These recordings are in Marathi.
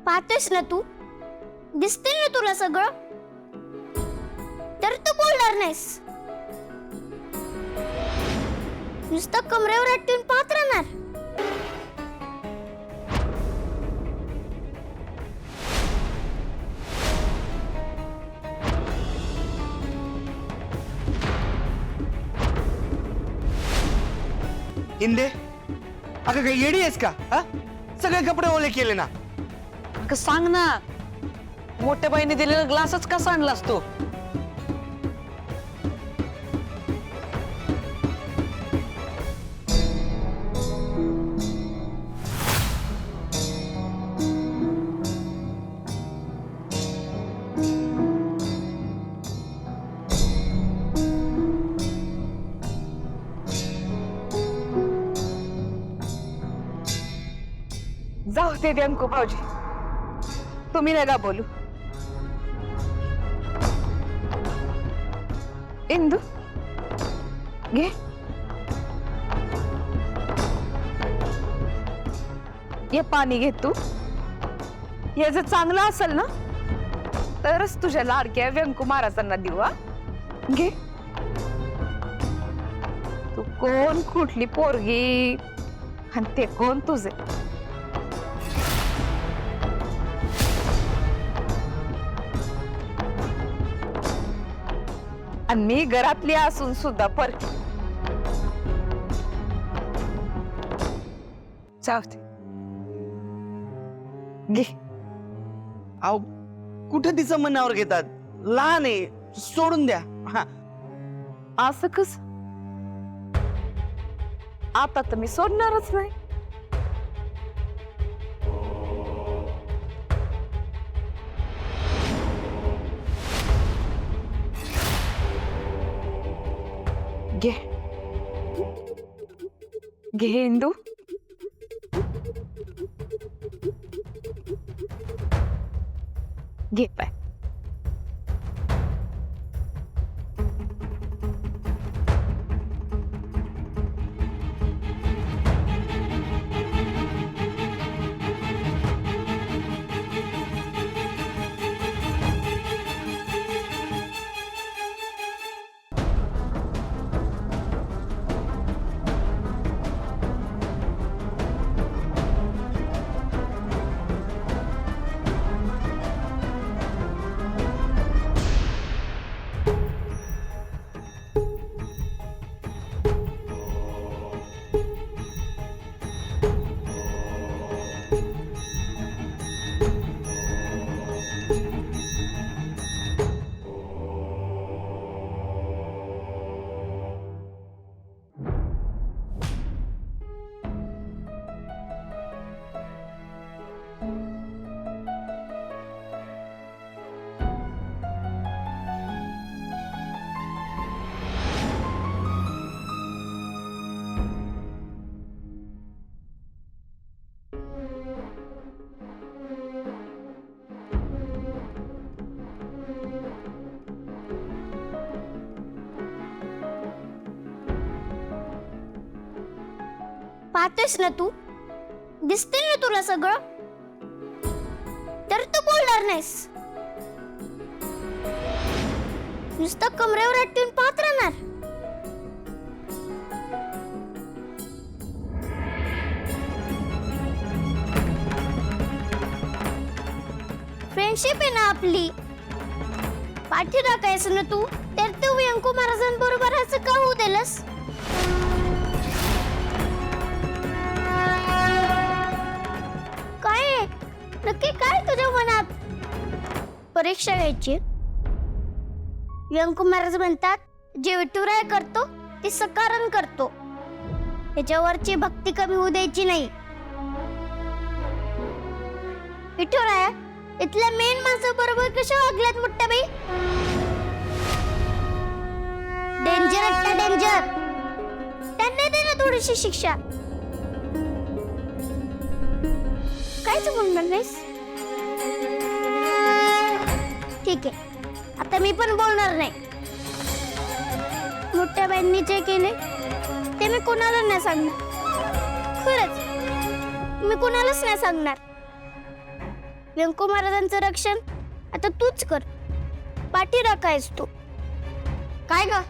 पाहतेस ना तू, दिसते ना तुला सगळं, तर तू बोलणार नाहीस, नुसतं कमरेवर अटून पाहत राहणार. इंदे, अगं काही येडी आहेस का? हा, सगळे कपडे ओले केले ना. अगं सांग ना, मोठ्या बाईने दिलेला ग्लासच कसा आणलास तू? जाऊ दे अंकू भाऊजी, तुम्ही नका बोलू. इंदू घे. ये पाणी घे तू. हे जर चांगलं असेल ना तरच तुझ्या लाडक्या व्यंकू महाराजांना देऊ. हा घे. तू कोण, कुठली पोरगी आणि ते कोण तुझे? आणि मी घरातली असून सुद्धा परकी. जाऊ दे घे. अहो, कुठे तिचं मनावर घेतात? लहान आहे, सोडून द्या. हा, असं कस? आता तर मी सोडणारच नाही. घे घे इंदू. घे पाय. पाहतेस ना तू, दिसते ना तुला सगळं, तर तू बोलणार नाहीस, नुसतं कमरेवर अटून पाहत राहणार. फ्रेंडशिप आहे ना आपली, पाठी टाकायचं ना तू, तर तू व्यंकू महाराजांबरोबर असं का होऊ दिलंस? नक्की काय तुझ्या मनात? परीक्षा घ्यायची. व्यंकू महाराज म्हणतात, जे विठुराय करतो ते सकारण करतो, त्याच्यावरची भक्ती कमी होऊ द्यायची नाही. विठुराया, इथल्या मेन माणसाबरोबर कशा वागल्यात मोठ्या बाई? डेंजर असता डेंजर. त्यांना दे ना थोडीशी शिक्षा. कायच बोलणार नाहीस? ठीक आहे, आता मी पण बोलणार नाही. मोठ्या बाईंनी जे केले ते मी कोणाला नाही सांगणार. खरंच मी कोणालाच नाही सांगणार. व्यंको महाराजांचं रक्षण आता तूच कर. पाठी राखायस तू. काय ग?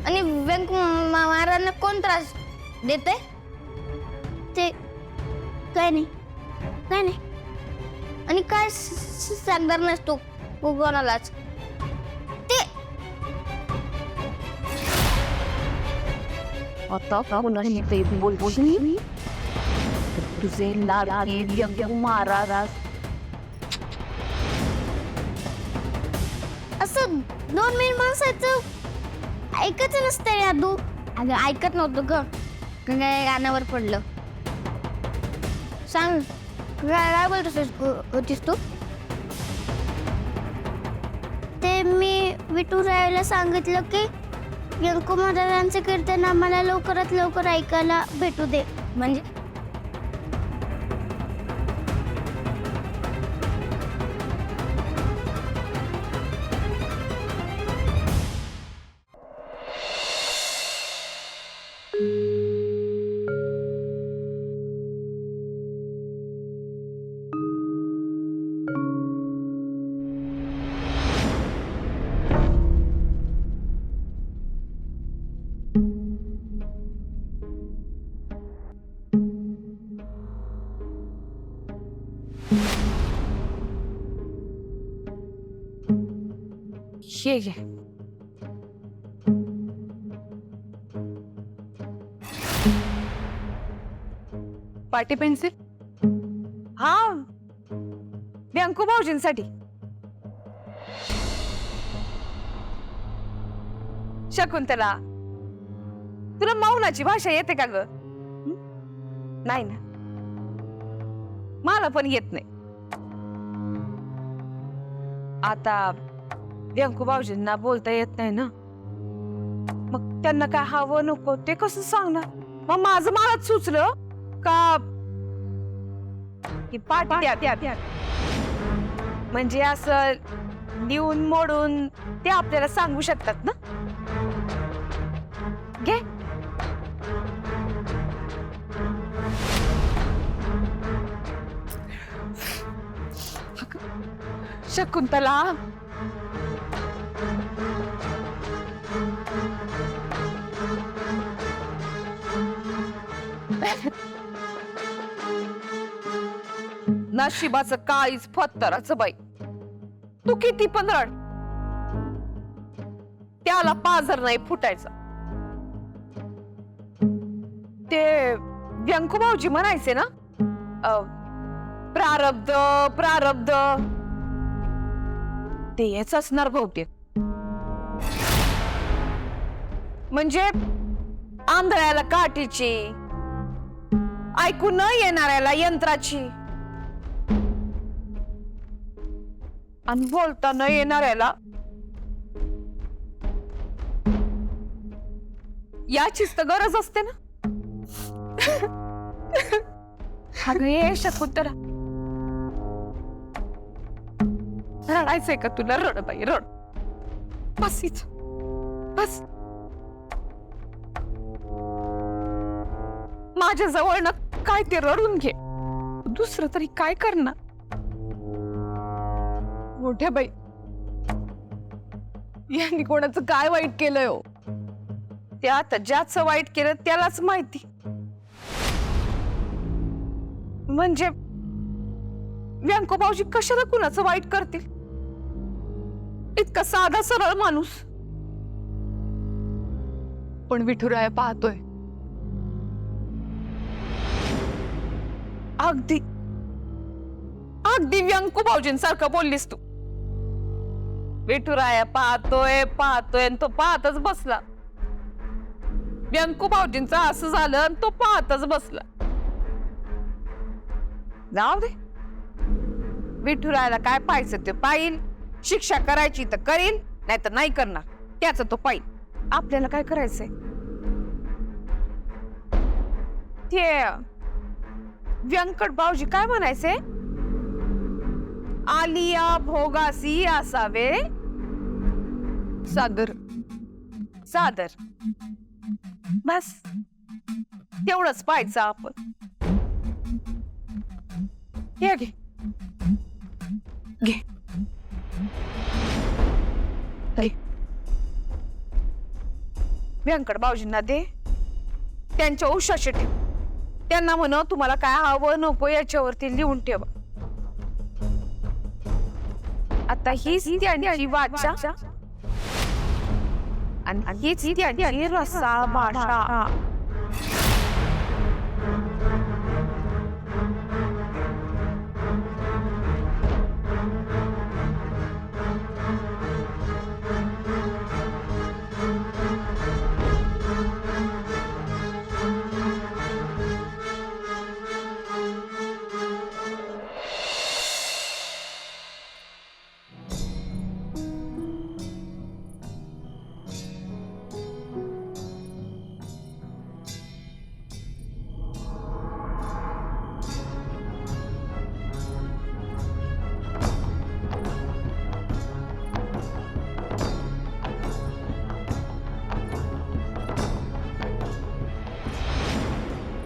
आणि व्यंको महाराजांना कोण त्रास देते? ते काय नाही, काय नाही. आणि काय सांगणार नसतो कोणालाच. ते आता कोणाशी ते बोलशील तुझे लाडके व्यंको महाराज असं 2 मिनिट माणसाचं ऐकायचं नसतं रे आदू. अगं ऐकत नव्हतं ग, काय गाण्यावर पडलं. सांग काय बोलत होतीस तू? ते मी विठुरायाला सांगितलं की व्यंको महाराजांचे कीर्तन आम्हाला लवकरात लवकर ऐकायला भेटू दे. म्हणजे ये घे. पाटी पेन्सिल. हा व्यंको भाऊजींसाठी. शकुंतला, तुला मौनाची भाषा येते का ग? नाही ना, मला पण येत नाही. आता व्यंको भाऊजींना बोलता येत नाही ना, मग त्यांना काय हवं नको ते कसं सांगणार? मग माझं मलाच सुचलं का की पाट्या म्हणजे असं लिहून मोडून ते आपल्याला सांगू शकतात ना. घे. शकुंतला, नशिबाचं काळीच फत्तराचं बाई. तू किती पण रड, त्याला पाझर नाही फुटायचा. ते व्यंको भाऊजी म्हणायचे ना, प्रारब्ध प्रारब्ध, ते हेच असणार बहुतेक. म्हणजे आंधळ्याला काठीची, ऐकू न येणाऱ्याला यंत्राची, आणि बोलता न येणाऱ्याला याचीच तर गरज असते ना. अगं ये शकुंतला, रडायचंय का तुला? रड बाई रड. बस इथं बस. माझ्या जवळ ना काय ते रडून घे, दुसरं तरी काय करणार? मोठ्या बाई, यांनी कोणाचं काय वाईट केलंय हो? ते आता ज्याचं वाईट केलं त्यालाच माहिती. म्हणजे व्यंको भाऊजी कशाला कुणाचं वाईट करतील? इतका साधा सरळ माणूस. पण विठुराया पाहतोय. अगदी अगदी व्यंको भाऊजींसारखं बोललीस तू. विठुराया पाहतोय पाहतोय आणि तो पाहतच बसला. व्यंको भाऊजींचं असं झालं आणि तो पाहतच बसला. जाऊ दे, विठुरायाला काय पाहायचं ते पाहिल. शिक्षा करायची तर करील, नाही तर नाही करणार, त्याचं तो पाहिल. आपल्याला काय करायचंय? ते व्यंकट भाऊजी काय म्हणायचे? आलिया भोगासी असावे सादर. सादर बस तेवढंच पाहायचं आपण. हे घे घे ताई, व्यंकट भाऊजींना दे, त्यांच्या उशाशी ठेव. त्यांना म्हण तुम्हाला काय हवं नको याच्यावरती लिहून ठेवा. आता हीच त्यांची वाचा आणि हीच त्यांची रसाळ भाषा.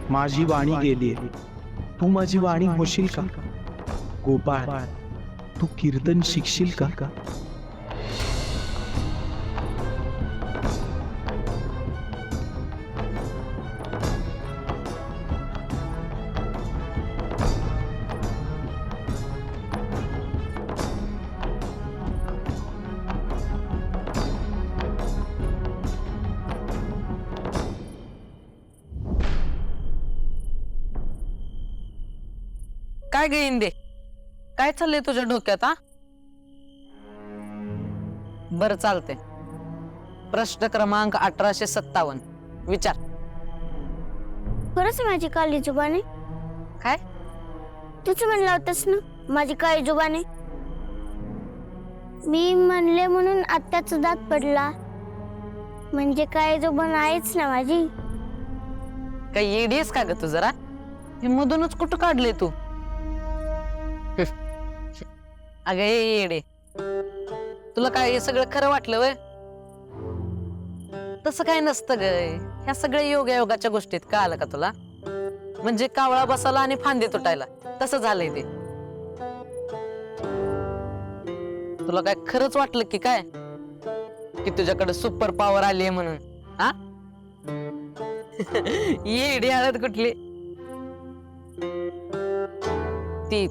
माझी वाणी गेली, तू माझी वाणी होशील का? गोपाळ, तू कीर्तन शिकशील का? काय घेईन दे, काय चाललंय तुझ्या डोक्यात? हा बरं चालते. प्रश्न क्रमांक 1857 विचार. खरंच माझी काळी जुबाने? काय? तूच म्हणला होतास ना माझी काळी जुबाने. मी म्हणले म्हणून आत्ताच दात पडला, म्हणजे काळी जुबान आहेच ना माझी. काही येडीस का ग तू जरा? हे मधूनच कुठं काढले तू? अगं येडे, तुला काय हे सगळं खरं वाटलं वय? तसं काय नसतं ग. ह्या सगळ्या योगायोगाच्या गोष्टीत का आलं का तुला? म्हणजे कावळा बसाला आणि फांदी तुटायला तसं झालंय ते. तुला काय खरंच वाटलं की काय की तुझ्याकडे सुपर पॉवर आली म्हणून? हा येडी हळद कुठली? ती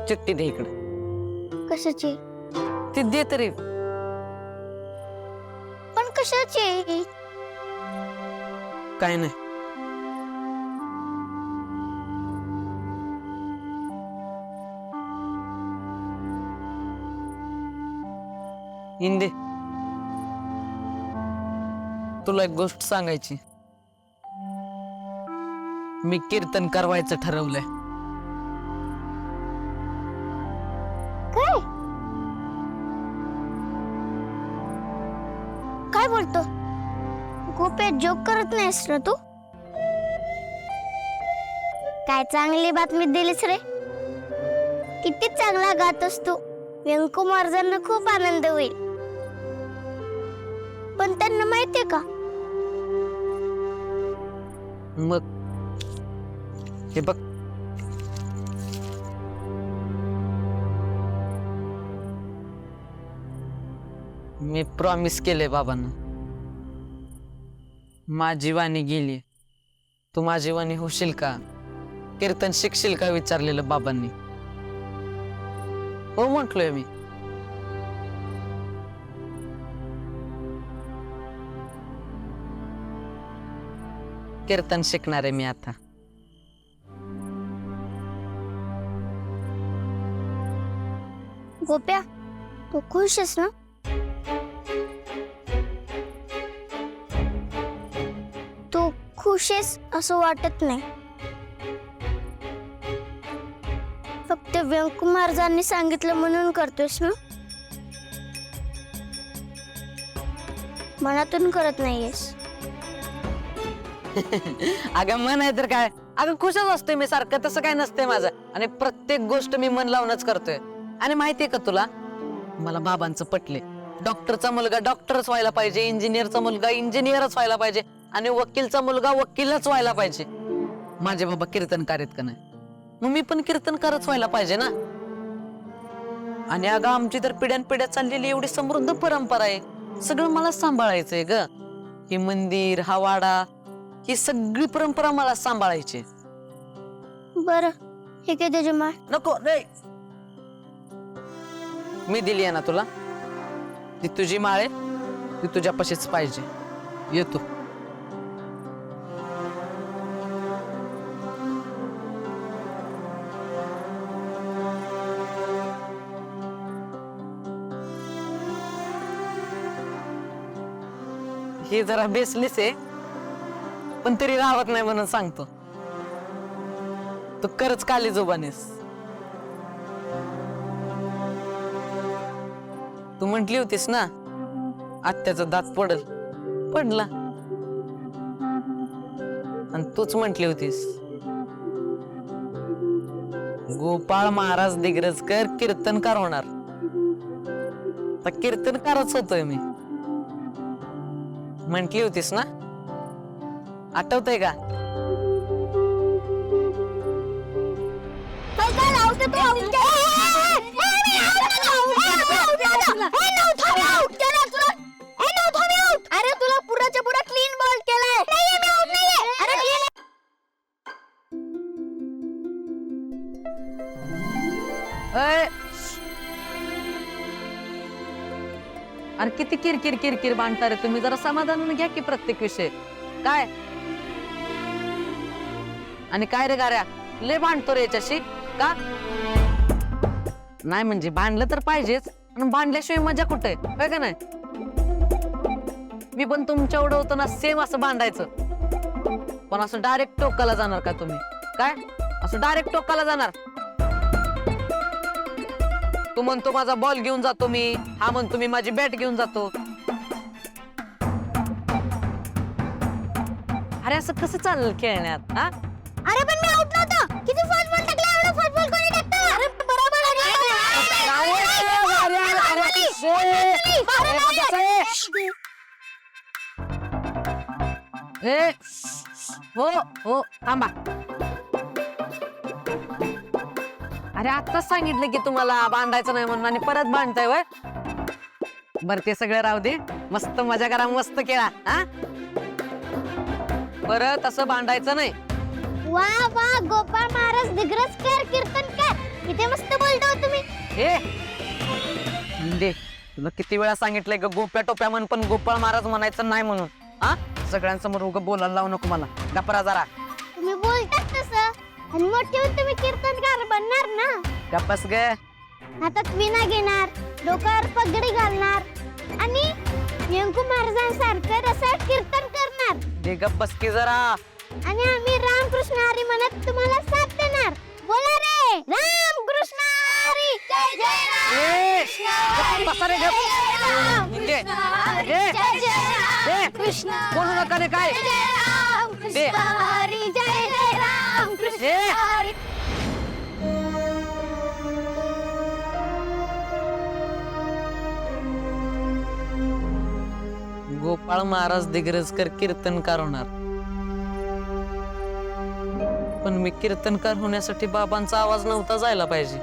चिठ्ठी दे इकडे. कशाची? ती दे तरी. पण कशाची? काय नाही. इंदे, तुला एक गोष्ट सांगायची. मी कीर्तन करवायचं ठरवलंय. काय? काय बोलतो? गोप्या जोक करत नाहीस ना तू? काय चांगली बातमी दिलीस रे. किती चांगला गातोस तू. व्यंकू महाराजांना खूप आनंद होईल. पण त्यांना माहितीये का? मग हे बघ, मी प्रॉमिस केले बाबांना. माझी वाणी गेली, तू माझी वाणी होशील का? कीर्तन शिकशील का विचारलेलं बाबांनी. हो म्हटलोय मी. कीर्तन शिकणार आहे मी आता. गोप्या, तू खुश आहेस ना? तू खुश आहेस असं वाटत नाही. फक्त व्यंकू महाराजांनी सांगितलं म्हणून करतोस ना? मनातून करत नाहीयेस. अगं मन आहे तर काय? अगं खुशच असते मी सारखं. तसं काय नसते माझं. आणि प्रत्येक गोष्ट मी मन लावूनच करतोय. आणि माहितीये का तुला, मला बाबांचं पटले. डॉक्टरचा मुलगा डॉक्टरच व्हायला पाहिजे, इंजिनियरचा मुलगा इंजिनियरच व्हायला पाहिजे, आणि वकीलचा मुलगा वकीलच व्हायला पाहिजे. माझे बाबा कीर्तनकार आहेत का नाही? मग मी पण कीर्तनकारच व्हायला पाहिजे ना. आणि अगं आमची तर पिढ्यानपिढ्या चाललेली एवढी समृद्ध परंपरा आहे, सगळं मला सांभाळायचंय ग. हे मंदिर, हा वाडा, ही सगळी परंपरा मला सांभाळायची. बरं ठीक आहे तुझी माळ. नको नाही, मी दिली आहे ना तुला, ती तुझी माळ आहे, ती तुझ्यापाशीच पाहिजे. येतो. हे जरा बेसलीच आहे, पण तरी राहत नाही म्हणून सांगतो. तू करच काली जुबानीस. तू म्हंटली होतीस ना आत्याचा दात पडल, पडला. आणि तूच म्हंटली होतीस गोपाळ महाराज दिग्रजकर कीर्तनकार होणार. तर कीर्तनकारच होतोय मी. म्हंटली होतीस ना, आठवतंय का? अरे तुला पुराच्या पुरा क्लीन बॉल केलाय. अय! अरे किती किरकिर किरकिर बांधता रे तुम्ही, जरा समाधान घ्या की प्रत्येक विषय. काय आणि काय रे गाऱ्या, लय भांडतो रे याच्याशी का? नाही म्हणजे भांडलं तर पाहिजेच, पण भांडल्याशिवाय मजा कुठे आहे का नाही? मी पण तुमच्या एवढं होतं ना सेम असं भांडायचं, पण असं डायरेक्ट टोकाला जाणार का तुम्ही? काय असं डायरेक्ट टोकाला जाणार? तू म्हणतो माझा बॉल घेऊन जातो मी, हा म्हणतो मी माझी बॅट घेऊन जातो. अरे असं कसं चाललं खेळण्यात? हा अरे पण मी आउट नव्हतो. किती फुटबॉल टाकला, एवढा फुटबॉल कोणी टाकतं? अरे बरोबर ए हो हो थांबा. अरे आत्ताच सांगितलं की तुम्हाला भांडायचं नाही म्हणून, आणि परत भांडताय वय? बर ते सगळं राहू दे, मस्त मजा करा, मस्त खेळा. हा परत असं भांडायचं नाही. वा वा, गोपाळ महाराज दिग्रजकर कीर्तनकार, किती मस्त बोलता तुम्ही. ए दे, तुला किती वेळा सांगितलंय ग गोप्या टोप्या म्हण, पण गोपाळ महाराज म्हणायचं नाही म्हणून. हा सगळ्यांसमोर उगा बोलायला लावू नको मला. गप्पा जरा. तुम्ही बोलतात तसं, आणि मोठे होऊन तुम्ही कीर्तनकार बनणार ना. गप्पस ग. हातात विणा घेणार, डोक्यावर पगडी घालणार, आणि व्यंकू महाराजांसारखं असं कीर्तन करणार. दे गप्पस की जरा. आणि आम्ही रामकृष्ण हरी म्हणत तुम्हाला साथ देणार. बोला रे, रामकृष्ण हरी, जय जय ए, राम. बसा रे गप. दे. दे. दे. बोलू नका रे काय. दे. हरी, जय जय राम कृष्ण ए. हरी. गोपाळ महाराज दिग्रजकर कीर्तनकार होणार, पण मी कीर्तनकार होण्यासाठी बाबांचा आवाज नव्हता जायला पाहिजे.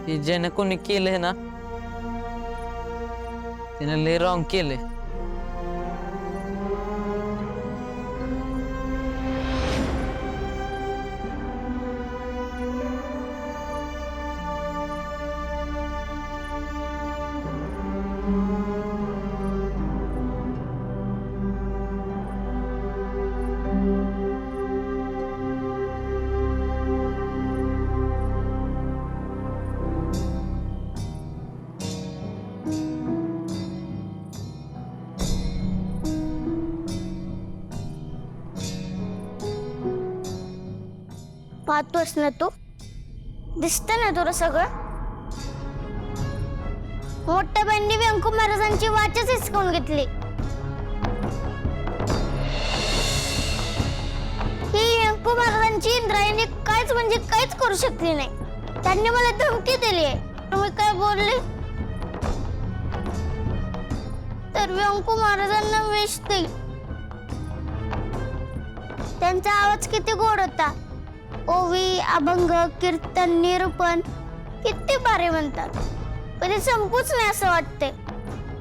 हे ज्याने कोणी केलंय ना, त्याने लय रॉंग केलंय. पाहतोस ना तू, दिसत ना तुला सगळं. मोठ्या बंडी व्यंकू महाराजांची वाचच हिसकावून घेतली. ही व्यंकू महाराजांची इंद्रायणी काहीच म्हणजे काहीच करू शकली नाही. त्यांनी मला धमकी दिली आहे. मी काय बोलले तर व्यंकू महाराजांना विष देईल. त्यांचा आवाज किती गोड होता. ओवी, अभंग, कीर्तन, निरूपण किती भारी म्हणतात. पण ते संपूच नाही असं वाटतंय.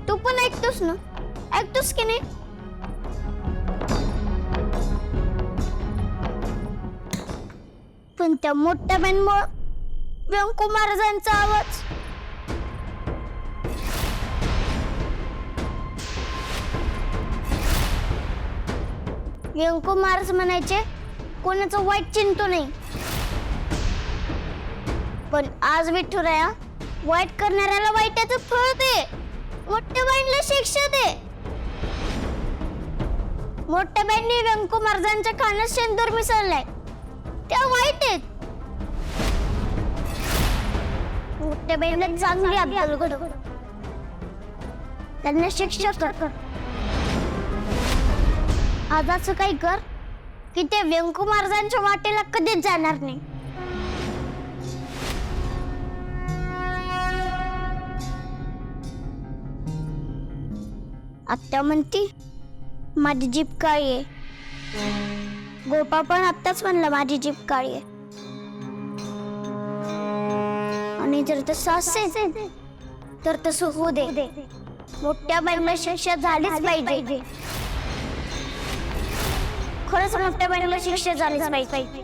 तू पण ऐकतोस ना? ऐकतोस की नाही? पण त्या मोठ्या बॅनमुळे व्यंकू महाराजांचा आवाज व्यंकू महाराज म्हणायचे कोणाचं वाईट चिंतू नाही. पण आज विठुराया वाईट करणाऱ्याला वाईटाचं फळ दे, मोठ्या बाईंना शिक्षा दे. मोठ्या बाईंनी व्यंकू महाराजांच्या कानात शेंदूर मिसळलाय, त्या वाईट आहेत. मोठ्या बाईंना चांगली अद्दल घडव, त्यांना शिक्षा कर. आज असं काही कर की ते व्यंकू महाराजांच्या वाटेला कधीच जाणार नाही. आत्या म्हणती माझी जीभ काळी आहे. गोपा पण आत्ताच म्हणला माझी जीभ काळी आहे. आणि जर तसं असेल तर तसं होऊ दे. मोठ्या बाईला शिक्षा झालीच पाहिजे. खरंच मोठ्या बाईला शिक्षा झालीच पाहिजे.